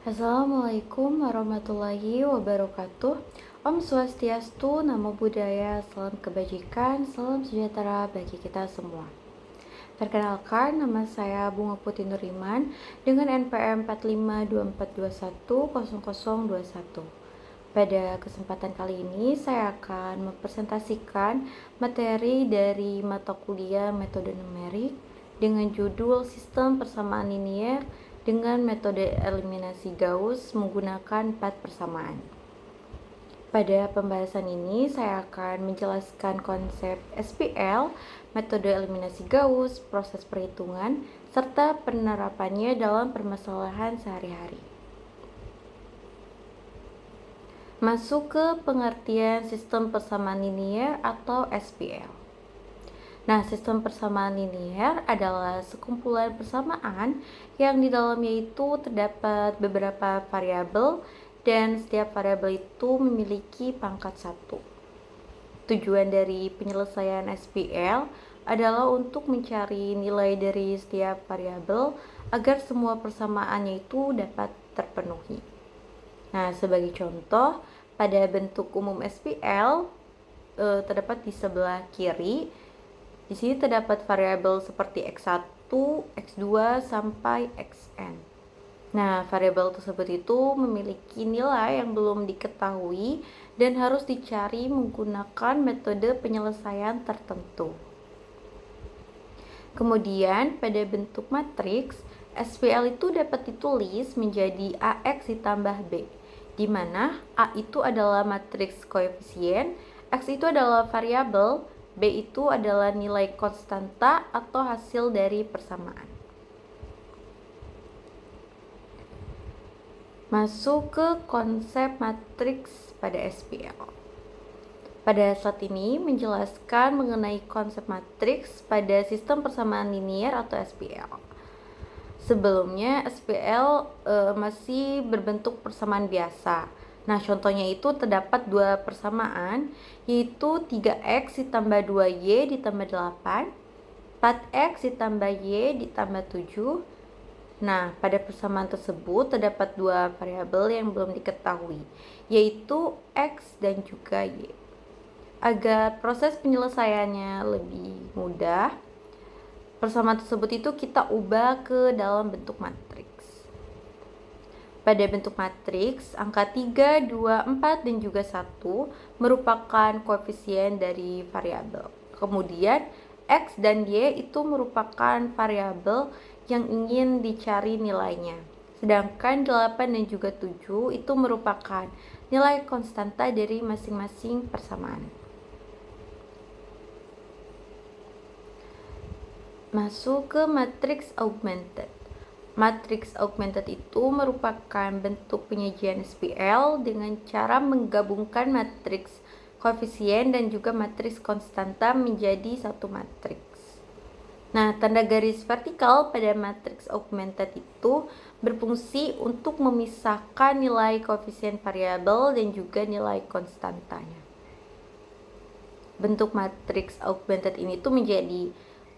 Assalamualaikum warahmatullahi wabarakatuh. Om Swastiastu, Namo Buddhaya, salam kebajikan, salam sejahtera bagi kita semua. Perkenalkan, nama saya Bunga Putri Nuriman dengan NPM 4524210021. Pada kesempatan kali ini, saya akan mempresentasikan materi dari mata kuliah metode numerik dengan judul Sistem Persamaan Linier dengan metode eliminasi Gauss menggunakan 4 persamaan. Pada pembahasan ini, saya akan menjelaskan konsep SPL, metode eliminasi Gauss, proses perhitungan, serta penerapannya dalam permasalahan sehari-hari. Masuk ke pengertian sistem persamaan linier atau SPL. Nah, sistem persamaan linier adalah sekumpulan persamaan yang di dalamnya itu terdapat beberapa variabel dan setiap variabel itu memiliki pangkat 1. Tujuan dari penyelesaian SPL adalah untuk mencari nilai dari setiap variabel agar semua persamaannya itu dapat terpenuhi. Nah, sebagai contoh, pada bentuk umum SPL terdapat di sebelah kiri. Di sini terdapat variabel seperti x1, x2 sampai xn. Nah, variabel tersebut itu memiliki nilai yang belum diketahui dan harus dicari menggunakan metode penyelesaian tertentu. Kemudian, pada bentuk matriks, SPL itu dapat ditulis menjadi AX ditambah B, di mana A itu adalah matriks koefisien, X itu adalah variabel, B itu adalah nilai konstanta atau hasil dari persamaan. Masuk ke konsep matriks pada SPL. Pada slide ini menjelaskan mengenai konsep matriks pada sistem persamaan linier atau SPL. Sebelumnya SPL masih berbentuk persamaan biasa. Nah, contohnya itu terdapat dua persamaan, yaitu 3x ditambah 2y ditambah 8, 4x ditambah y ditambah 7. Nah, pada persamaan tersebut terdapat dua variabel yang belum diketahui, yaitu x dan juga y. Agar proses penyelesaiannya lebih mudah, persamaan tersebut itu kita ubah ke dalam bentuk matriks. Pada bentuk matriks, angka 3, 2, 4, dan juga 1 merupakan koefisien dari variabel. Kemudian, X dan Y itu merupakan variabel yang ingin dicari nilainya. Sedangkan 8 dan juga 7 itu merupakan nilai konstanta dari masing-masing persamaan. Masuk ke matriks augmented. Matriks augmented itu merupakan bentuk penyajian SPL dengan cara menggabungkan matriks koefisien dan juga matriks konstanta menjadi satu matriks. Nah, tanda garis vertikal pada matriks augmented itu berfungsi untuk memisahkan nilai koefisien variabel dan juga nilai konstantanya. Bentuk matriks augmented ini tuh menjadi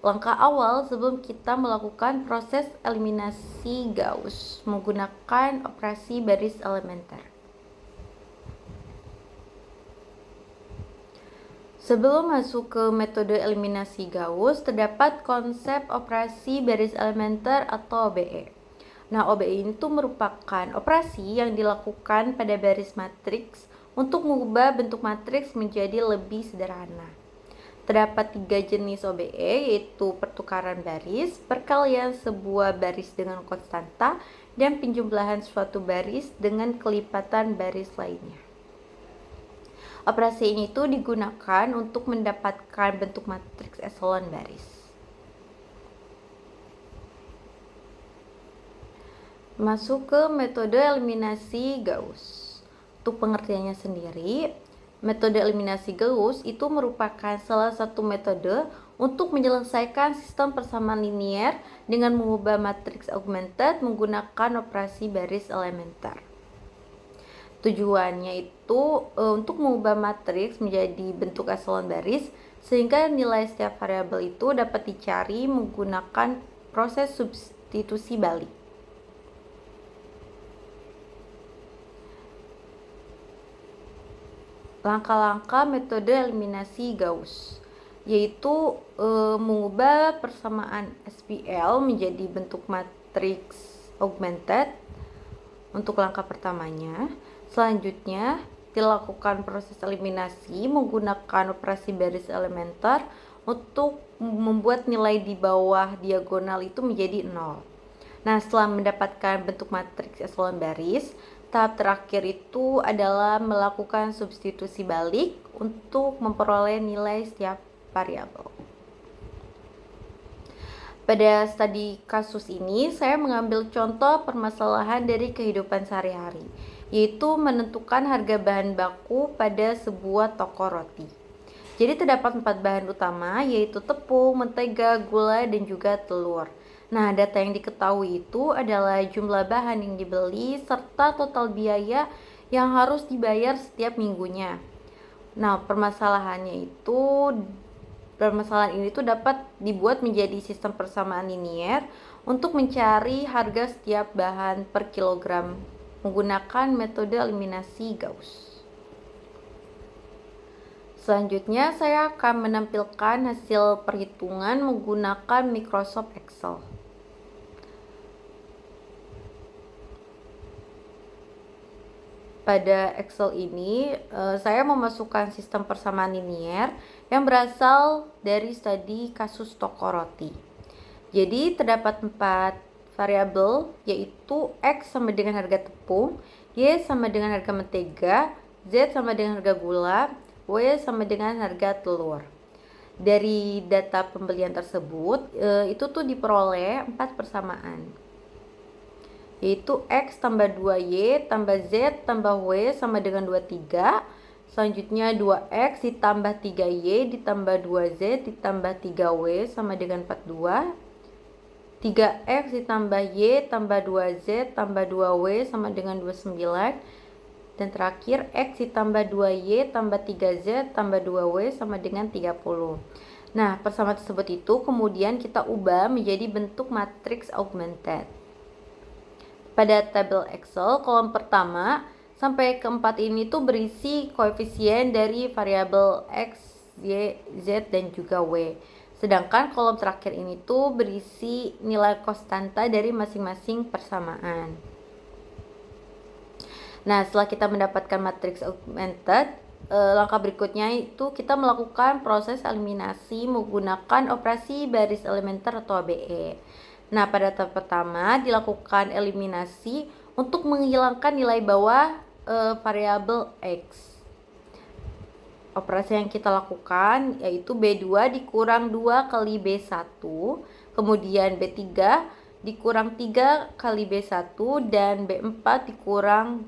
langkah awal sebelum kita melakukan proses eliminasi Gauss menggunakan operasi baris elementer. Sebelum masuk ke metode eliminasi Gauss, terdapat konsep operasi baris elementer atau OBE. Nah, OBE ini tuh merupakan operasi yang dilakukan pada baris matriks untuk mengubah bentuk matriks menjadi lebih sederhana. Terdapat 3 jenis OBE, yaitu pertukaran baris, perkalian sebuah baris dengan konstanta, dan penjumlahan suatu baris dengan kelipatan baris lainnya. Operasi ini itu digunakan untuk mendapatkan bentuk matriks eselon baris. Masuk ke metode eliminasi Gauss. Untuk pengertiannya sendiri, metode eliminasi Gauss itu merupakan salah satu metode untuk menyelesaikan sistem persamaan linier dengan mengubah matriks augmented menggunakan operasi baris elementer. Tujuannya itu untuk mengubah matriks menjadi bentuk eselon baris sehingga nilai setiap variabel itu dapat dicari menggunakan proses substitusi balik. langkah-langkah metode eliminasi Gauss, yaitu mengubah persamaan SPL menjadi bentuk matriks augmented untuk langkah pertamanya. Selanjutnya dilakukan proses eliminasi menggunakan operasi baris elementer untuk membuat nilai di bawah diagonal itu menjadi 0. Nah, setelah mendapatkan bentuk matriks eselon baris, tahap terakhir itu adalah melakukan substitusi balik untuk memperoleh nilai setiap variabel. Pada studi kasus ini, saya mengambil contoh permasalahan dari kehidupan sehari-hari, yaitu menentukan harga bahan baku pada sebuah toko roti. Jadi terdapat 4 bahan utama, yaitu tepung, mentega, gula, dan juga telur. Nah, data yang diketahui itu adalah jumlah bahan yang dibeli serta total biaya yang harus dibayar setiap minggunya. Nah, permasalahan ini tuh dapat dibuat menjadi sistem persamaan linier untuk mencari harga setiap bahan per kilogram menggunakan metode eliminasi Gauss. Selanjutnya, saya akan menampilkan hasil perhitungan menggunakan Microsoft Excel. Pada Excel ini, saya memasukkan sistem persamaan linier yang berasal dari studi kasus toko roti. Jadi terdapat 4 variabel, yaitu X sama dengan harga tepung, Y sama dengan harga mentega, Z sama dengan harga gula, W sama dengan harga telur. Dari data pembelian tersebut, itu tuh diperoleh 4 persamaan, yaitu X tambah 2Y tambah Z tambah W sama dengan 23. Selanjutnya 2X ditambah 3Y ditambah 2Z ditambah 3W sama dengan 42. 3X ditambah Y tambah 2Z tambah 2W sama dengan 29. Dan terakhir X ditambah 2Y tambah 3Z tambah 2W sama dengan 30. Nah, persamaan tersebut itu kemudian kita ubah menjadi bentuk matriks augmented. Pada tabel Excel, kolom pertama sampai keempat ini tuh berisi koefisien dari variabel X, Y, Z, dan juga W. Sedangkan kolom terakhir ini tuh berisi nilai konstanta dari masing-masing persamaan. Nah, setelah kita mendapatkan matriks augmented, langkah berikutnya itu kita melakukan proses eliminasi menggunakan operasi baris elementer atau ABE. Nah, pada tahap pertama dilakukan eliminasi untuk menghilangkan nilai bawah variabel X. Operasi yang kita lakukan yaitu B2 dikurang 2 kali B1, kemudian B3 dikurang 3 kali B1, dan B4 dikurang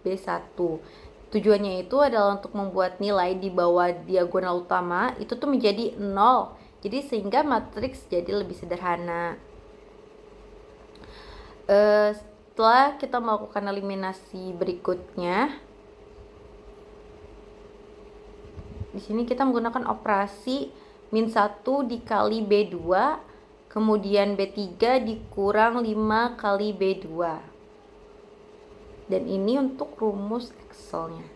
B1. Tujuannya itu adalah untuk membuat nilai di bawah diagonal utama itu tuh menjadi 0. Jadi sehingga matriks jadi lebih sederhana. Setelah kita melakukan eliminasi berikutnya, di sini kita menggunakan operasi min 1 dikali B2, kemudian B3 dikurang 5 kali B2. Dan ini untuk rumus Excelnya.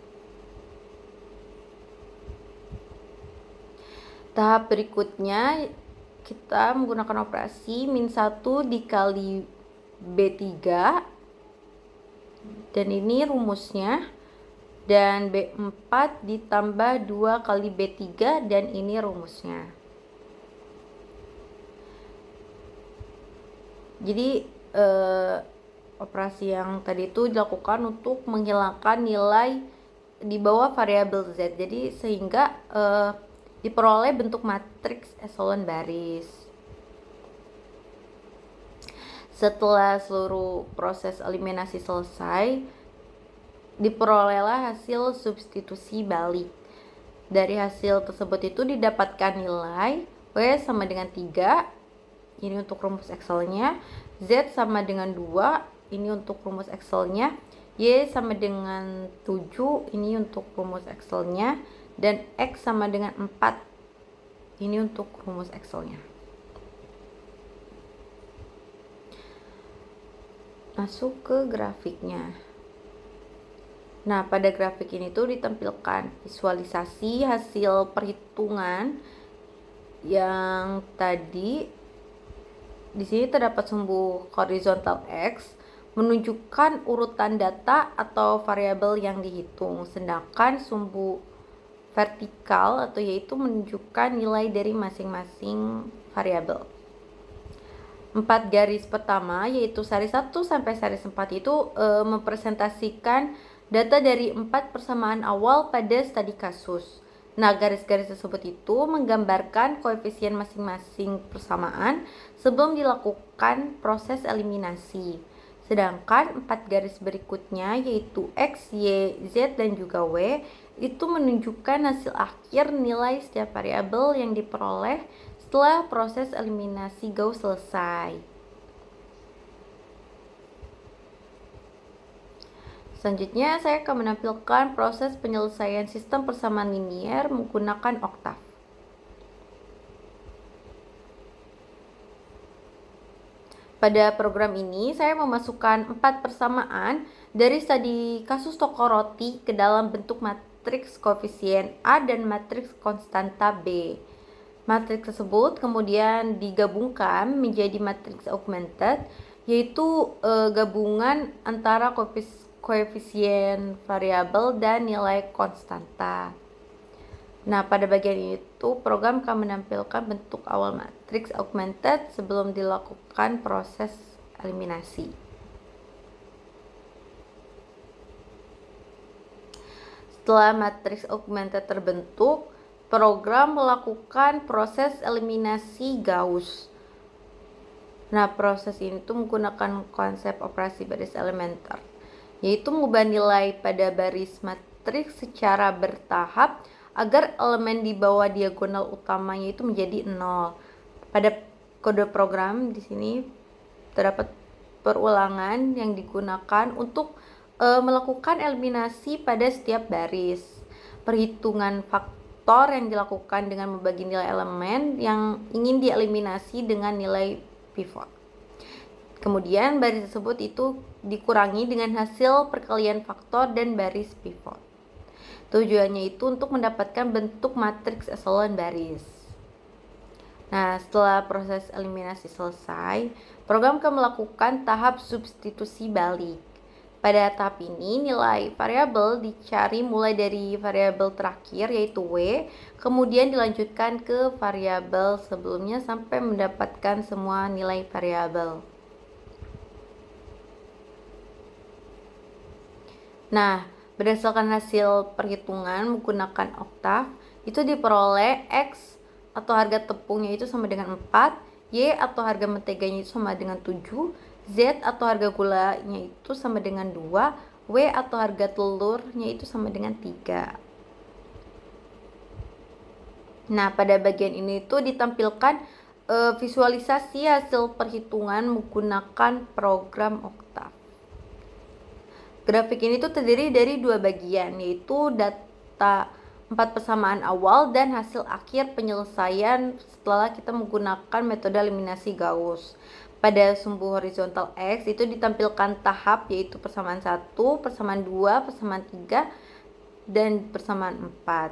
Tahap berikutnya kita menggunakan operasi min 1 dikali B3, dan ini rumusnya, dan B4 ditambah 2 kali B3, dan ini rumusnya. Jadi operasi yang tadi itu dilakukan untuk menghilangkan nilai di bawah variabel Z, jadi sehingga diperoleh bentuk matriks eselon baris. Setelah seluruh proses eliminasi selesai, diperolehlah hasil substitusi balik. Dari hasil tersebut itu didapatkan nilai W sama dengan 3, ini untuk rumus Excelnya, Z sama dengan 2, ini untuk rumus Excelnya, Y sama dengan 7, ini untuk rumus Excelnya, dan X sama dengan 4, ini untuk rumus Excelnya. Masuk ke grafiknya. Nah, pada grafik ini tuh ditampilkan visualisasi hasil perhitungan yang tadi. Di sini terdapat sumbu horizontal X menunjukkan urutan data atau variabel yang dihitung, sedangkan sumbu vertikal atau yaitu menunjukkan nilai dari masing-masing variabel. 4 garis pertama yaitu seri 1 sampai seri 4 itu mempresentasikan data dari 4 persamaan awal pada studi kasus. Nah, garis-garis tersebut itu menggambarkan koefisien masing-masing persamaan sebelum dilakukan proses eliminasi. Sedangkan 4 garis berikutnya yaitu X, Y, Z, dan juga W itu menunjukkan hasil akhir nilai setiap variabel yang diperoleh setelah proses eliminasi Gauss selesai. Selanjutnya, saya akan menampilkan proses penyelesaian sistem persamaan linier menggunakan oktav. Pada program ini, saya memasukkan 4 persamaan dari studi kasus toko roti ke dalam bentuk matriks koefisien A dan matriks konstanta B. Matriks tersebut kemudian digabungkan menjadi matriks augmented, yaitu gabungan antara koefisien variabel dan nilai konstanta. Nah, pada bagian itu program akan menampilkan bentuk awal matriks augmented sebelum dilakukan proses eliminasi. Setelah matriks augmented terbentuk, program melakukan proses eliminasi Gauss. Nah, proses ini tuh menggunakan konsep operasi baris elementer, yaitu mengubah nilai pada baris matriks secara bertahap agar elemen di bawah diagonal utamanya itu menjadi 0. Pada kode program di sini terdapat perulangan yang digunakan untuk melakukan eliminasi pada setiap baris. Perhitungan faktor yang dilakukan dengan membagi nilai elemen yang ingin dieliminasi dengan nilai pivot. Kemudian baris tersebut itu dikurangi dengan hasil perkalian faktor dan baris pivot. Tujuannya itu untuk mendapatkan bentuk matriks eselon baris. Nah, setelah proses eliminasi selesai, program akan melakukan tahap substitusi balik. Pada tahap ini, nilai variabel dicari mulai dari variabel terakhir yaitu W, kemudian dilanjutkan ke variabel sebelumnya sampai mendapatkan semua nilai variabel. Nah, berdasarkan hasil perhitungan menggunakan oktav, itu diperoleh X atau harga tepungnya itu sama dengan 4, Y atau harga menteganya itu sama dengan 7, Z atau harga gulanya itu sama dengan 2, W atau harga telurnya itu sama dengan 3. Nah, pada bagian ini itu ditampilkan visualisasi hasil perhitungan menggunakan program oktav. Grafik ini tuh terdiri dari dua bagian, yaitu data 4 persamaan awal dan hasil akhir penyelesaian setelah kita menggunakan metode eliminasi Gauss. Pada sumbu horizontal X itu ditampilkan tahap yaitu persamaan 1, persamaan 2, persamaan 3, dan persamaan 4.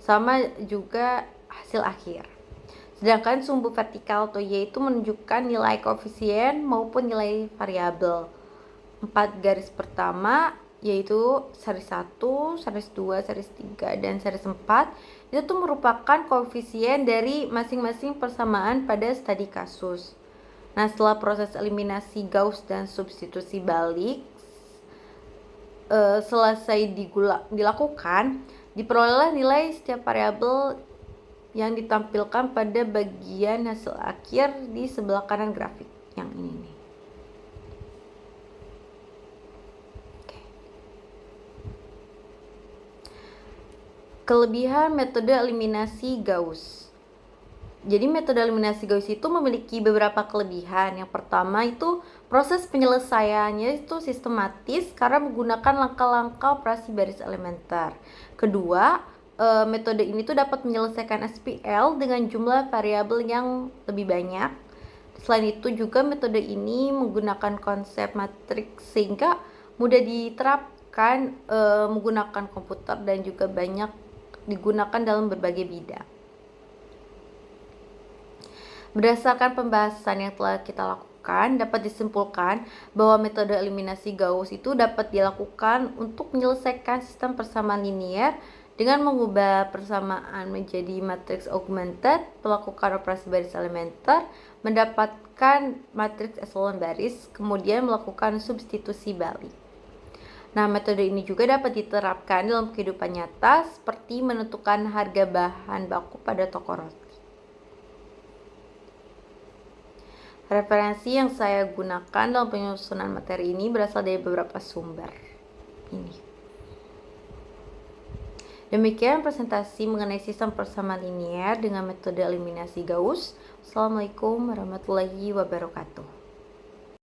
Sama juga hasil akhir. Sedangkan sumbu vertikal atau Y itu menunjukkan nilai koefisien maupun nilai variabel. 4 garis pertama yaitu series 1, series 2, series 3, dan series 4 itu tuh merupakan koefisien dari masing-masing persamaan pada studi kasus. Nah, setelah proses eliminasi Gauss dan substitusi balik selesai dilakukan, diperoleh nilai setiap variabel yang ditampilkan pada bagian hasil akhir di sebelah kanan grafik yang ini nih. Kelebihan metode eliminasi Gauss. Jadi metode eliminasi Gauss itu memiliki beberapa kelebihan. Yang pertama itu proses penyelesaiannya itu sistematis karena menggunakan langkah-langkah operasi baris elementer. Kedua, metode ini tuh dapat menyelesaikan SPL dengan jumlah variabel yang lebih banyak. Selain itu juga metode ini menggunakan konsep matriks sehingga mudah diterapkan dilakukan menggunakan komputer dan juga banyak digunakan dalam berbagai bidang. Berdasarkan pembahasan yang telah kita lakukan, dapat disimpulkan bahwa metode eliminasi Gauss itu dapat dilakukan untuk menyelesaikan sistem persamaan linear dengan mengubah persamaan menjadi matriks augmented, melakukan operasi baris elementer, mendapatkan matriks echelon baris, kemudian melakukan substitusi balik. Nah, metode ini juga dapat diterapkan dalam kehidupan nyata seperti menentukan harga bahan baku pada toko roti. Referensi yang saya gunakan dalam penyusunan materi ini berasal dari beberapa sumber ini. Demikian presentasi mengenai sistem persamaan linear dengan metode eliminasi Gauss. Assalamualaikum warahmatullahi wabarakatuh.